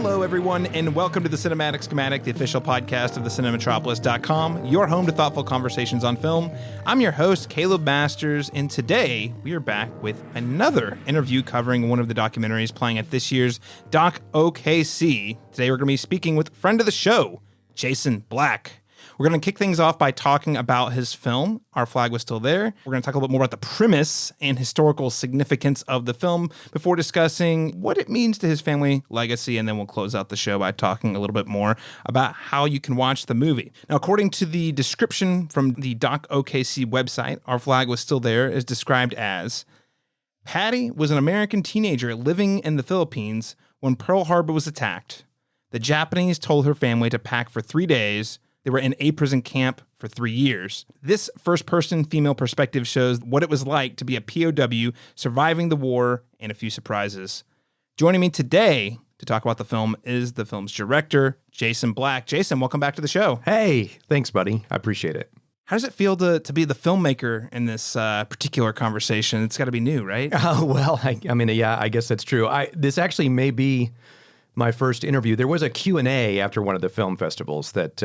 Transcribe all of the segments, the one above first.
Hello, everyone, and welcome to the Cinematic Schematic, the official podcast of the Cinematropolis.com, your home to thoughtful conversations on film. I'm your host, Caleb Masters, and today we are back with another interview covering one of the documentaries playing at this year's DocOKC. Today we're going to be speaking with friend of the show, Jason Black. We're going to kick things off by talking about his film, Our Flag Was Still There. We're going to talk a little bit more about the premise and historical significance of the film before discussing what it means to his family legacy, and then we'll close out the show by talking a little bit more about how you can watch the movie. Now, according to the description from the DocOKC website, Our Flag Was Still There is described as, Patty was an American teenager living in the Philippines when Pearl Harbor was attacked. The Japanese told her family to pack for 3 days. They were in a prison camp for 3 years. This first-person female perspective shows what it was like to be a POW surviving the war and a few surprises. Joining me today to talk about the film is the film's director, Jason Black. Jason, welcome back to the show. Hey, thanks, buddy. I appreciate it. How does it feel to be the filmmaker in this particular conversation? It's got to be new, right? Well, I guess that's true. This actually may be my first interview. There was a Q&A after one of the film festivals that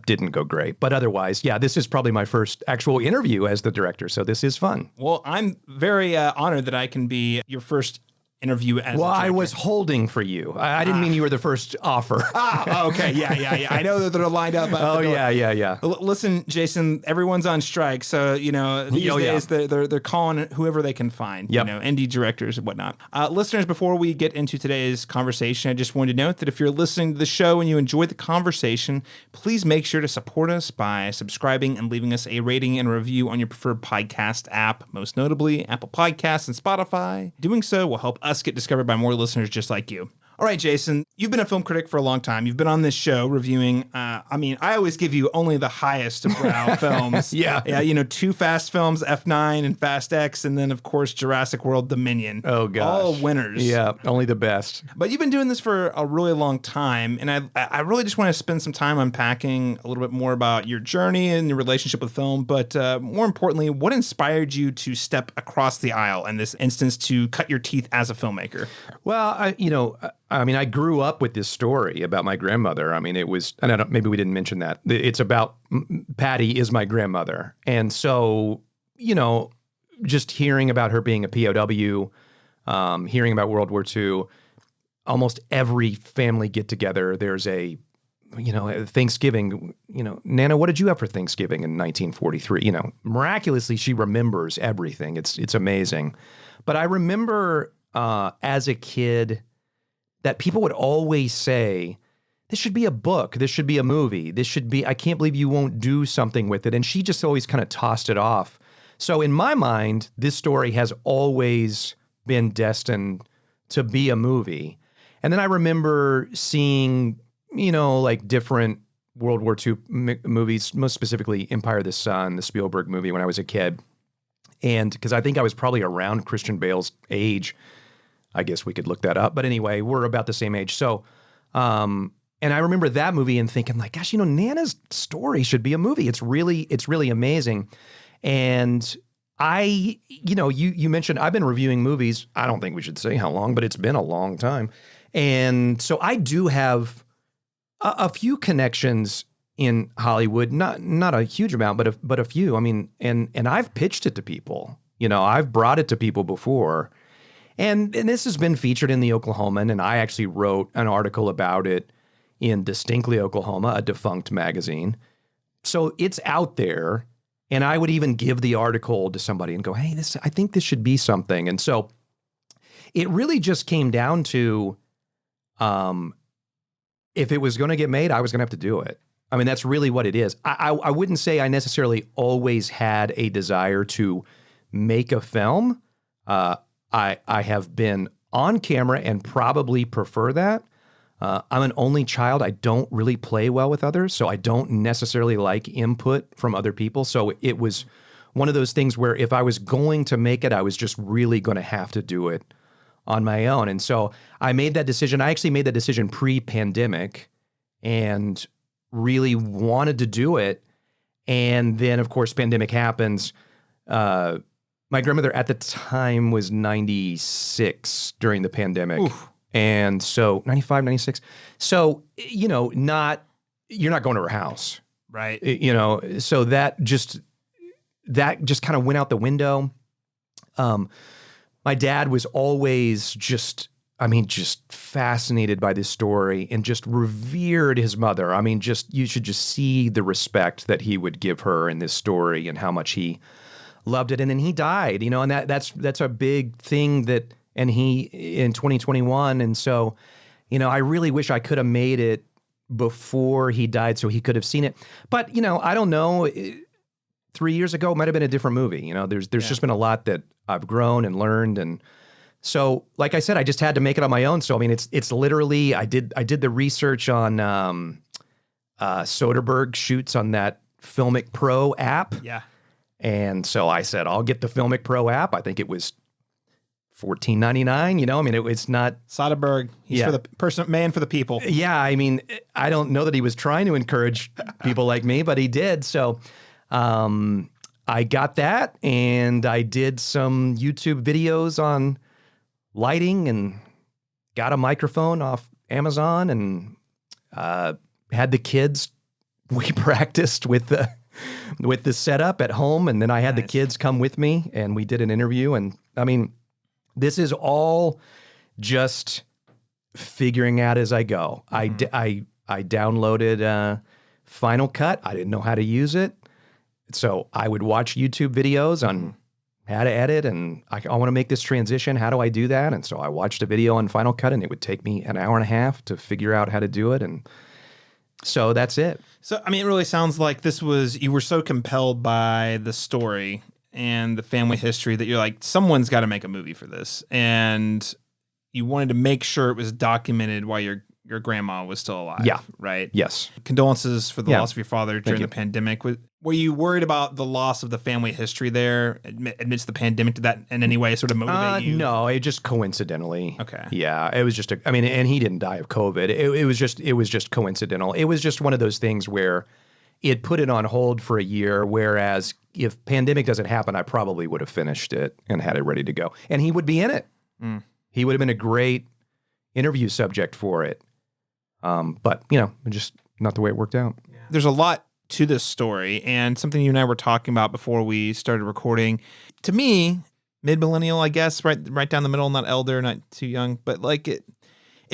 didn't go great. But otherwise, yeah, this is probably my first actual interview as the director, so this is fun. Well, I'm very honored that I can be your first interview as Well, a director. I was holding for you. I didn't mean you were the first offer. Okay, yeah. I know that they're lined up. Yeah. Listen, Jason, everyone's on strike, so these days they're calling whoever they can find. Yep. Indie directors and whatnot. Listeners, before we get into today's conversation, I just wanted to note that if you're listening to the show and you enjoyed the conversation, please make sure to support us by subscribing and leaving us a rating and review on your preferred podcast app, most notably Apple Podcasts and Spotify. Doing so will help us get discovered by more listeners just like you. All right, Jason, you've been a film critic for a long time. You've been on this show reviewing, I always give you only the highest of brow films. Yeah, two Fast films, F9 and Fast X, and then, of course, Jurassic World Dominion. Oh, gosh. All winners. Yeah, only the best. But you've been doing this for a really long time, and I really just want to spend some time unpacking a little bit more about your journey and your relationship with film, but more importantly, what inspired you to step across the aisle in this instance to cut your teeth as a filmmaker? Well, I grew up with this story about my grandmother. It was, and maybe we didn't mention that. It's about Patty is my grandmother. And so, just hearing about her being a POW, hearing about World War II, almost every family get together, there's a, Thanksgiving, Nana, what did you have for Thanksgiving in 1943? Miraculously, she remembers everything. It's amazing. But I remember as a kid, that people would always say, this should be a book, this should be a movie, I can't believe you won't do something with it. And she just always kind of tossed it off. So in my mind, this story has always been destined to be a movie. And then I remember seeing, different World War II movies, most specifically Empire of the Sun, the Spielberg movie when I was a kid. And because I think I was probably around Christian Bale's age. I guess we could look that up. But anyway, we're about the same age. So, and I remember that movie and thinking like, gosh, Nana's story should be a movie. It's really amazing. And you mentioned I've been reviewing movies. I don't think we should say how long, but it's been a long time. And so I do have a few connections in Hollywood, not a huge amount, but a few. And I've pitched it to people. I've brought it to people before. And this has been featured in the Oklahoman, and I actually wrote an article about it in Distinctly Oklahoma, a defunct magazine. So it's out there, and I would even give the article to somebody and go, hey, I think this should be something. And so it really just came down to if it was going to get made, I was going to have to do it. That's really what it is. I wouldn't say I necessarily always had a desire to make a film. I have been on camera and probably prefer that. I'm an only child. I don't really play well with others, so I don't necessarily like input from other people. So it was one of those things where if I was going to make it, I was just really going to have to do it on my own. And so I made that decision. I actually made that decision pre-pandemic and really wanted to do it. And then, of course, pandemic happens. My grandmother at the time was 96 during the pandemic. Oof. And so 95, 96. So, you know, you're not going to her house. Right. You know, so that just kind of went out the window. My dad was always just fascinated by this story and just revered his mother. I mean, you should just see the respect that he would give her in this story and how much he loved it. And then he died, you know, and that's a big thing and he in 2021. And so, you know, I really wish I could have made it before he died so he could have seen it. But, you know, I don't know. 3 years ago, it might have been a different movie. You know, there's just been a lot that I've grown and learned. And so, like I said, I just had to make it on my own. So, I mean, it's literally, I did the research on Soderbergh shoots on that Filmic Pro app. Yeah. And so I said, I'll get the Filmic Pro app. I think it was $14.99. You know, I mean, it's not Soderbergh. He's for the man for the people. Yeah. I mean, I don't know that he was trying to encourage people like me, but he did. So, I got that, and I did some YouTube videos on lighting and got a microphone off Amazon and had the kids. We practiced with the setup at home, and then I had the kids come with me, and we did an interview. And I mean, this is all just figuring out as I go. Mm-hmm. I downloaded Final Cut. I didn't know how to use it. So I would watch YouTube videos on how to edit, and I want to make this transition. How do I do that? And so I watched a video on Final Cut, and it would take me an hour and a half to figure out how to do it. And so that's it. So, I mean, it really sounds like you were so compelled by the story and the family history that you're like, someone's got to make a movie for this. And you wanted to make sure it was documented while your grandma was still alive. Yeah. Right? Yes. Condolences for the loss of your father during the pandemic. Were you worried about the loss of the family history there amidst the pandemic? Did that in any way sort of motivate you? No, it just coincidentally. Okay. Yeah, it was just and he didn't die of COVID. It was just coincidental. It was just one of those things where it put it on hold for a year, whereas if pandemic doesn't happen, I probably would have finished it and had it ready to go. And he would be in it. Mm. He would have been a great interview subject for it. But, you know, just not the way it worked out. Yeah. There's a lot to this story, and something you and I were talking about before we started recording. To me, mid-millennial, I guess, right down the middle, not elder, not too young, but like it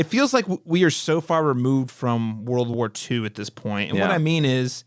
feels like we are so far removed from World War II at this point. And what I mean is,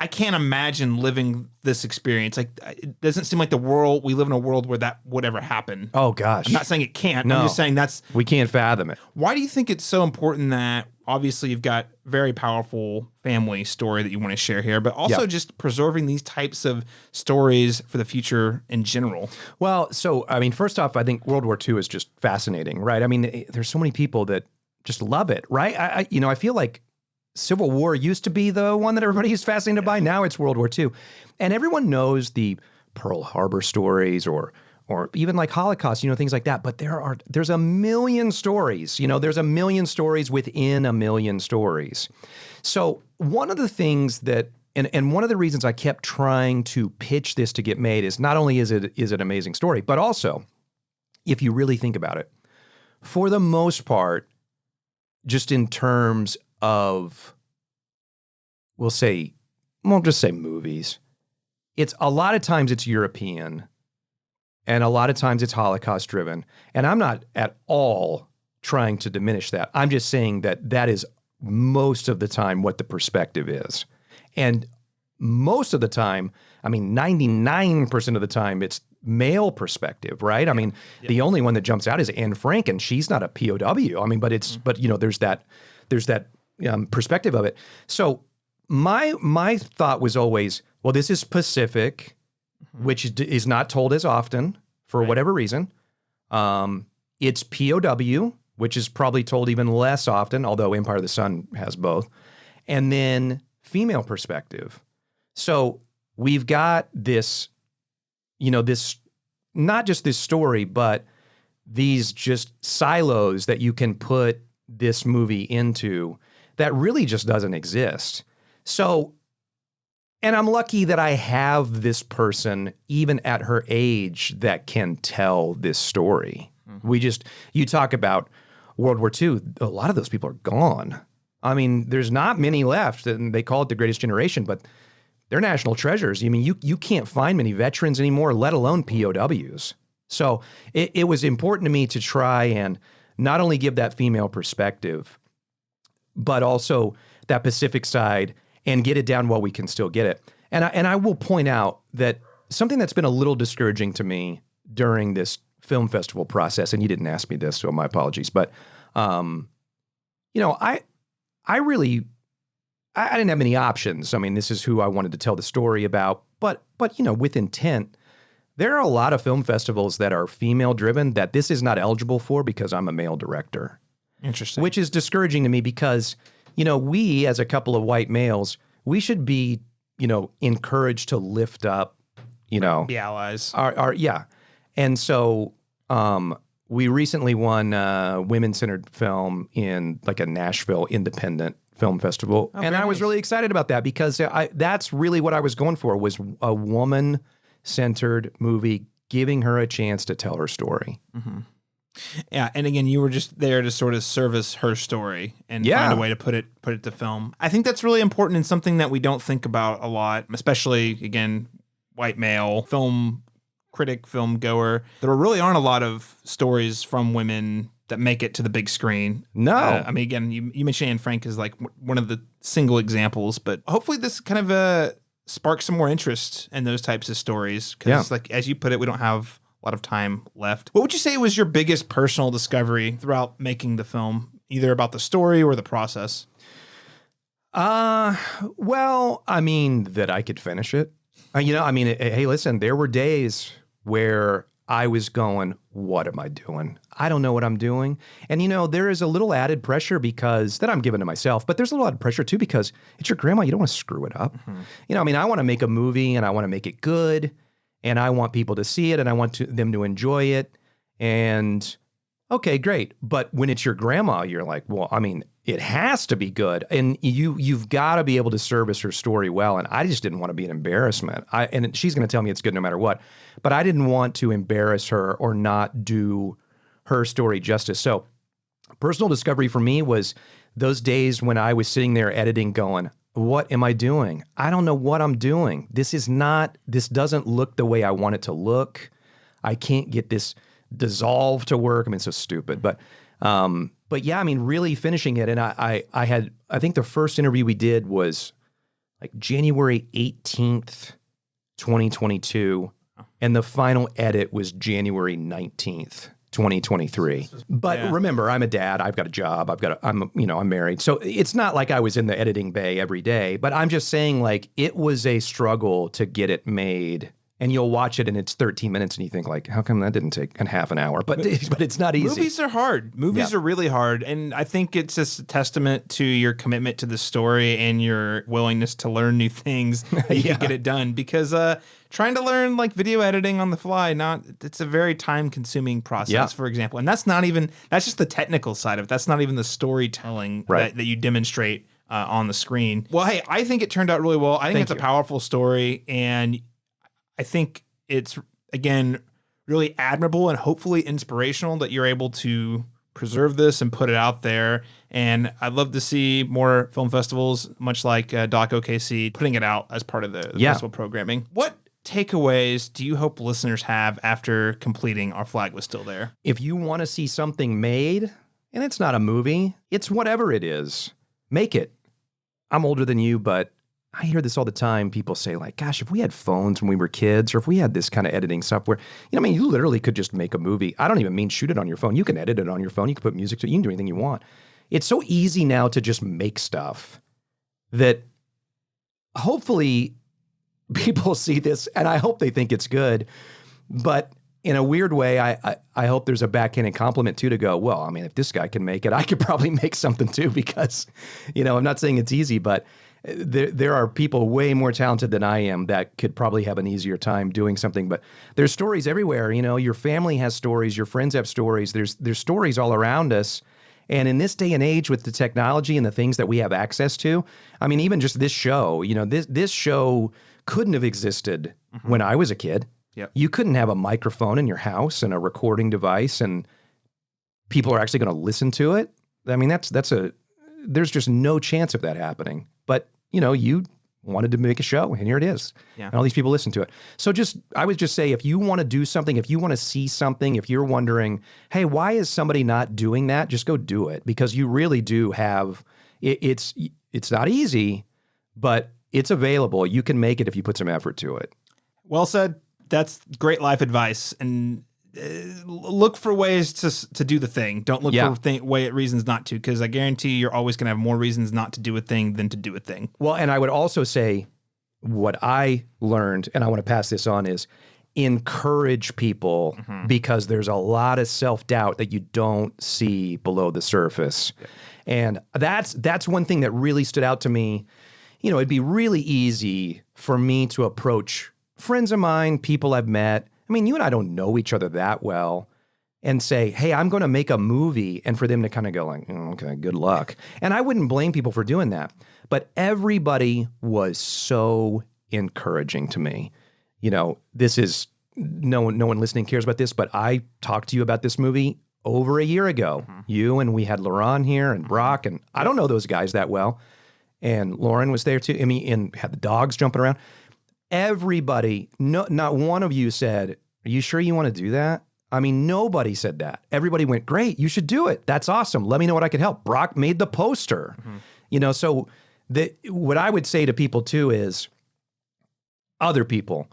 I can't imagine living this experience. Like, it doesn't seem like we live in a world where that would ever happen. Oh, gosh. I'm not saying it can't. No. I'm just saying we can't fathom it. Why do you think it's so important that obviously you've got very powerful family story that you want to share here, but also just preserving these types of stories for the future in general? Well, so, I mean, first off, I think World War II is just fascinating, right? I mean, there's so many people that just love it, right? I feel like Civil War used to be the one that everybody's fascinated by. Now it's World War II. And everyone knows the Pearl Harbor stories or even like Holocaust, you know, things like that. But there's a million stories, you know, there's a million stories within a million stories. So one of the things that, and one of the reasons I kept trying to pitch this to get made is not only is it an amazing story, but also, if you really think about it, for the most part, just in terms of, we'll just say movies. It's a lot of times it's European, and a lot of times it's Holocaust driven. And I'm not at all trying to diminish that. I'm just saying that is most of the time what the perspective is. And most of the time, I mean, 99% of the time, it's male perspective, right? I mean, the only one that jumps out is Anne Frank, and she's not a POW. I mean, but you know, there's that perspective of it. So my thought was always, well, this is Pacific, which is not told as often for whatever reason. It's POW, which is probably told even less often, although Empire of the Sun has both. And then female perspective. So we've got this, you know, this, not just this story, but these just silos that you can put this movie into that really just doesn't exist. So, and I'm lucky that I have this person, even at her age, that can tell this story. Mm-hmm. You talk about World War II, a lot of those people are gone. I mean, there's not many left, and they call it the greatest generation, but they're national treasures. I mean, you can't find many veterans anymore, let alone POWs. So it was important to me to try and not only give that female perspective, but also that Pacific side and get it down while we can still get it. And I will point out that something that's been a little discouraging to me during this film festival process, and you didn't ask me this, so my apologies, but you know, I didn't have many options. I mean, this is who I wanted to tell the story about, but you know, with intent, there are a lot of film festivals that are female driven that this is not eligible for because I'm a male director. Interesting. Which is discouraging to me because, you know, we as a couple of white males, we should be, you know, encouraged to lift up, you know, Be allies. Yeah. And so we recently won women-centered film in like a Nashville independent film festival. Oh, and very I was nice. really excited about that because that's really what I was going for, was a woman-centered movie, giving her a chance to tell her story. Mm-hmm. Yeah, and again, you were just there to sort of service her story and find a way to put it to film. I think that's really important and something that we don't think about a lot, especially, again, white male film critic, film goer. There really aren't a lot of stories from women that make it to the big screen. No. I mean, again, you mentioned Anne Frank as like one of the single examples, but hopefully this kind of sparks some more interest in those types of stories. Because like, as you put it, we don't have a lot of time left. What would you say was your biggest personal discovery throughout making the film, either about the story or the process? Well, I mean, that I could finish it. You know, I mean, hey, listen, there were days where I was going, what am I doing? I don't know what I'm doing. And, you know, there is a little added pressure because that I'm giving to myself, but there's a lot of pressure too because it's your grandma. You don't want to screw it up. Mm-hmm. You know, I mean, I want to make a movie and I want to make it good and I want people to see it and I want them to enjoy it. And okay, great. But when it's your grandma, you're like, well, I mean, it has to be good. And you've got to be able to service her story well. And I just didn't want to be an embarrassment. And she's going to tell me it's good no matter what. But I didn't want to embarrass her or not do her story justice. So personal discovery for me was those days when I was sitting there editing going, what am I doing? I don't know what I'm doing. This doesn't look the way I want it to look. I can't get this dissolve to work. I mean, it's so stupid, but yeah, I mean, really finishing it. And I think the first interview we did was like January 18th, 2022. And the final edit was January 19th, 2023. But remember, I'm a dad. I've got a job. I'm married. So it's not like I was in the editing bay every day, but I'm just saying like it was a struggle to get it made. And you'll watch it and it's 13 minutes and you think like, how come that didn't take a half an hour? But it's not easy. Movies are hard. Movies are really hard. And I think it's just a testament to your commitment to the story and your willingness to learn new things that you can get it done. Because trying to learn like video editing on the fly, it's a very time consuming process, for example. And that's just the technical side of it. That's not even the storytelling that you demonstrate on the screen. Well, hey, I think it turned out really well. I think it's a powerful story, and I think it's, again, really admirable and hopefully inspirational that you're able to preserve this and put it out there. And I'd love to see more film festivals, much like DocOKC, putting it out as part of the festival programming. What takeaways do you hope listeners have after completing Our Flag Was Still There? If you want to see something made, and it's not a movie, it's whatever it is, make it. I'm older than you, but I hear this all the time. People say like, gosh, if we had phones when we were kids, or if we had this kind of editing software, I mean, you literally could just make a movie. I don't even mean shoot it on your phone. You can edit it on your phone. You can put music to it. You can do anything you want. It's so easy now to just make stuff that hopefully people see this and I hope they think it's good. But in a weird way, I hope there's a backhanded compliment too, to go, well, I mean, if this guy can make it, I could probably make something too, because, I'm not saying it's easy, but there are people way more talented than I am that could probably have an easier time doing something. But there's stories everywhere. Your family has stories, your friends have stories. There's stories all around us. And in this day and age with the technology and the things that we have access to, I mean, even just this show, this show couldn't have existed when I was a kid. Yep. You couldn't have a microphone in your house and a recording device and people are actually going to listen to it. I mean, there's just no chance of that happening. But, you wanted to make a show, and here it is. Yeah. And all these people listen to it. So I would just say, if you want to do something, if you want to see something, if you're wondering, hey, why is somebody not doing that? Just go do it, because you really do have, it's not easy, but it's available. You can make it if you put some effort to it. Well said. That's great life advice. And look for ways to do the thing. Don't look for reasons not to, because I guarantee you're always going to have more reasons not to do a thing than to do a thing. Well, and I would also say what I learned, and I want to pass this on, is encourage people, because there's a lot of self-doubt that you don't see below the surface. Yeah. And that's one thing that really stood out to me. It'd be really easy for me to approach friends of mine, people I've met. I mean, you and I don't know each other that well, and say, hey, I'm going to make a movie, and for them to kind of go like, okay, good luck. And I wouldn't blame people for doing that. But everybody was so encouraging to me. This is, no one listening cares about this, but I talked to you about this movie over a year ago. And we had Laurent here and Brock, and I don't know those guys that well. And Lauren was there too. I mean, and had the dogs jumping around. Everybody, not one of you said, are you sure you want to do that? I mean, nobody said that. Everybody went, great, you should do it. That's awesome. Let me know what I could help. Brock made the poster. So what I would say to people too is, other people,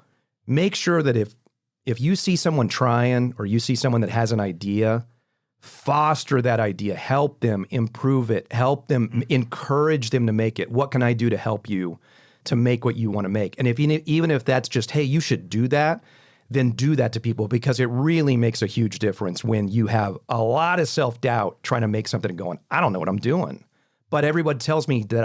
make sure that if you see someone trying, or you see someone that has an idea, foster that idea, help them improve it, help them, encourage them to make it. What can I do to help you to make what you want to make? And even if that's just, hey, you should do that, then do that to people, because it really makes a huge difference when you have a lot of self-doubt trying to make something and going, I don't know what I'm doing. But everyone tells me that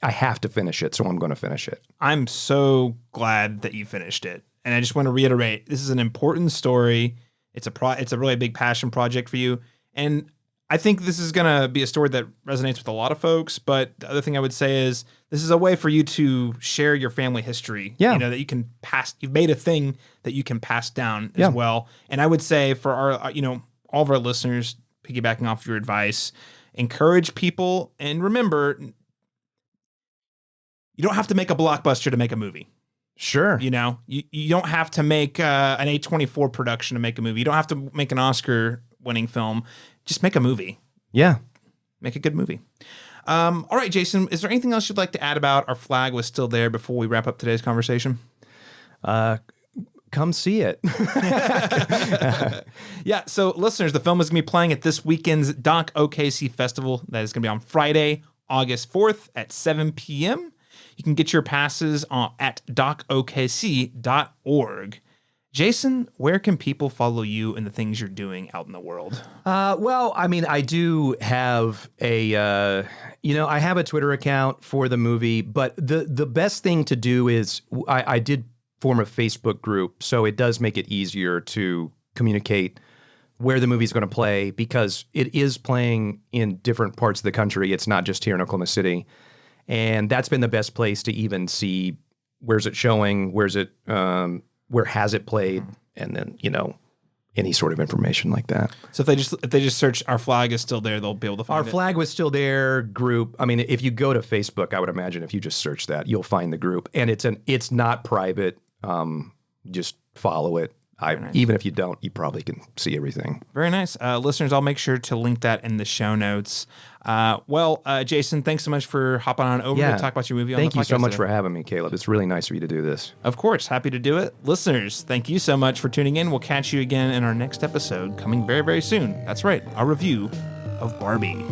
I have to finish it, so I'm going to finish it. I'm so glad that you finished it. And I just want to reiterate, this is an important story. It's a really big passion project for you. And I think this is going to be a story that resonates with a lot of folks. But the other thing I would say is, this is a way for you to share your family history. Yeah. That you can pass. You've made a thing that you can pass down as well. And I would say for our, all of our listeners, piggybacking off your advice, encourage people, and remember, you don't have to make a blockbuster to make a movie. Sure. You don't have to make an A24 production to make a movie. You don't have to make an Oscar-winning film. Just make a movie. Yeah. Make a good movie. All right, Jason, is there anything else you'd like to add about Our Flag Was Still There before we wrap up today's conversation? Come see it. Yeah, so listeners, the film is going to be playing at this weekend's DocOKC Festival. That is going to be on Friday, August 4th at 7 p.m. You can get your passes at docokc.org. Jason, where can people follow you and the things you're doing out in the world? Well, I mean, I do have I have a Twitter account for the movie, but the best thing to do is I did form a Facebook group, so it does make it easier to communicate where the movie's going to play, because it is playing in different parts of the country. It's not just here in Oklahoma City. And that's been the best place to even see where's it showing, where has it played, and then, any sort of information like that. So if they just search Our Flag Is Still There, they'll be able to find Our Flag Was Still There group. I mean, if you go to Facebook, I would imagine if you just search that, you'll find the group. And it's not private. Just follow it. Nice. Even if you don't, you probably can see everything. Very nice. Listeners, I'll make sure to link that in the show notes. Jason, thanks so much for hopping on over to talk about your movie on the podcast. Thank you so much for having me, Caleb. It's really nice of you to do this. Of course. Happy to do it. Listeners, thank you so much for tuning in. We'll catch you again in our next episode coming very, very soon. That's right. Our review of Barbie.